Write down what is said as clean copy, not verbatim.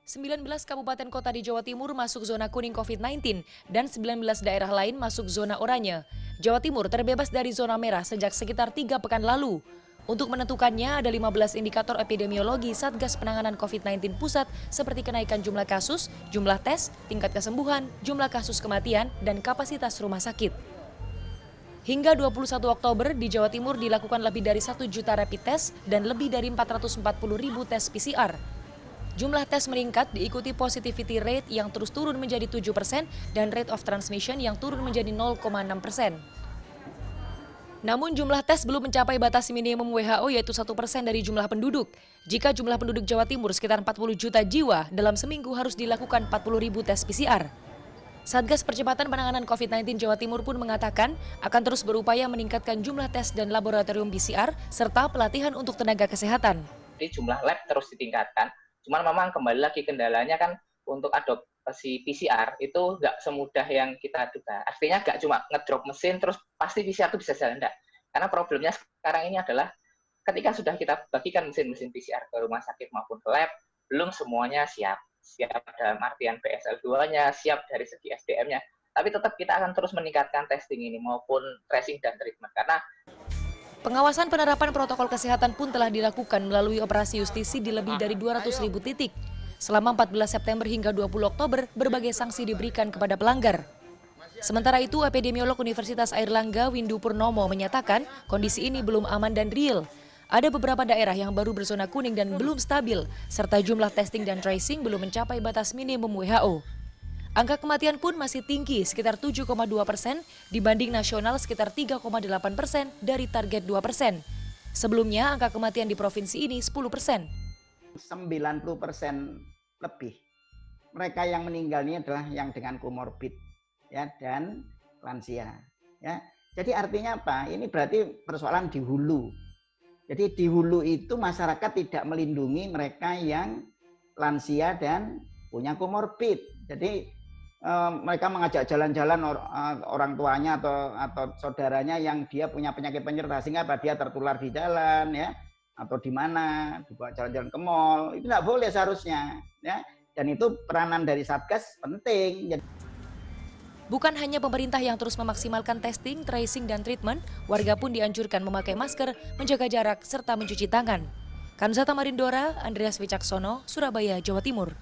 19 kabupaten kota di Jawa Timur masuk zona kuning COVID-19 dan 19 daerah lain masuk zona oranye. Jawa Timur terbebas dari zona merah sejak sekitar 3 pekan lalu. Untuk menentukannya ada 15 indikator epidemiologi Satgas Penanganan COVID-19 Pusat seperti kenaikan jumlah kasus, jumlah tes, tingkat kesembuhan, jumlah kasus kematian, dan kapasitas rumah sakit. Hingga 21 Oktober di Jawa Timur dilakukan lebih dari 1 juta rapid test dan lebih dari 440.000 tes PCR. Jumlah tes meningkat diikuti positivity rate yang terus turun menjadi 7% dan rate of transmission yang turun menjadi 0,6%. Namun jumlah tes belum mencapai batas minimum WHO yaitu 1% dari jumlah penduduk. Jika jumlah penduduk Jawa Timur sekitar 40 juta jiwa, dalam seminggu harus dilakukan 40.000 tes PCR. Satgas Percepatan Penanganan COVID-19 Jawa Timur pun mengatakan akan terus berupaya meningkatkan jumlah tes dan laboratorium PCR serta pelatihan untuk tenaga kesehatan. Jadi jumlah lab terus ditingkatkan. Cuman memang kembali lagi kendalanya kan untuk adopsi PCR itu nggak semudah yang kita duga. Artinya nggak cuma ngedrop mesin terus pasti PCR itu bisa jalan, enggak. Karena problemnya sekarang ini adalah ketika sudah kita bagikan mesin-mesin PCR ke rumah sakit maupun ke lab, belum semuanya siap. Siap dalam artian BSL-2-nya, siap dari segi SDM-nya. Tapi tetap kita akan terus meningkatkan testing ini maupun tracing dan treatment. Karena pengawasan penerapan protokol kesehatan pun telah dilakukan melalui operasi justisi di lebih dari 200.000 titik. Selama 14 September hingga 20 Oktober, berbagai sanksi diberikan kepada pelanggar. Sementara itu, epidemiolog Universitas Airlangga Windu Purnomo menyatakan kondisi ini belum aman dan real. Ada beberapa daerah yang baru berzona kuning dan belum stabil, serta jumlah testing dan tracing belum mencapai batas minimum WHO. Angka kematian pun masih tinggi, sekitar 7,2% dibanding nasional sekitar 3,8% dari target 2%. Sebelumnya, angka kematian di provinsi ini 10%. 90% lebih. Mereka yang meninggal ini adalah yang dengan komorbid ya, dan lansia. Ya. Jadi artinya apa? Ini berarti persoalan di hulu. Jadi di hulu itu masyarakat tidak melindungi mereka yang lansia dan punya komorbid. Jadi mereka mengajak jalan-jalan orang tuanya atau saudaranya yang dia punya penyakit penyerta sehingga dia tertular di jalan ya atau di mana dibawa jalan-jalan ke mall. Itu tidak boleh seharusnya ya. Dan itu peranan dari Satgas penting. Bukan hanya pemerintah yang terus memaksimalkan testing, tracing, dan treatment, warga pun dianjurkan memakai masker, menjaga jarak, serta mencuci tangan. Kanzata Marindora, Andreas Wicaksono, Surabaya, Jawa Timur.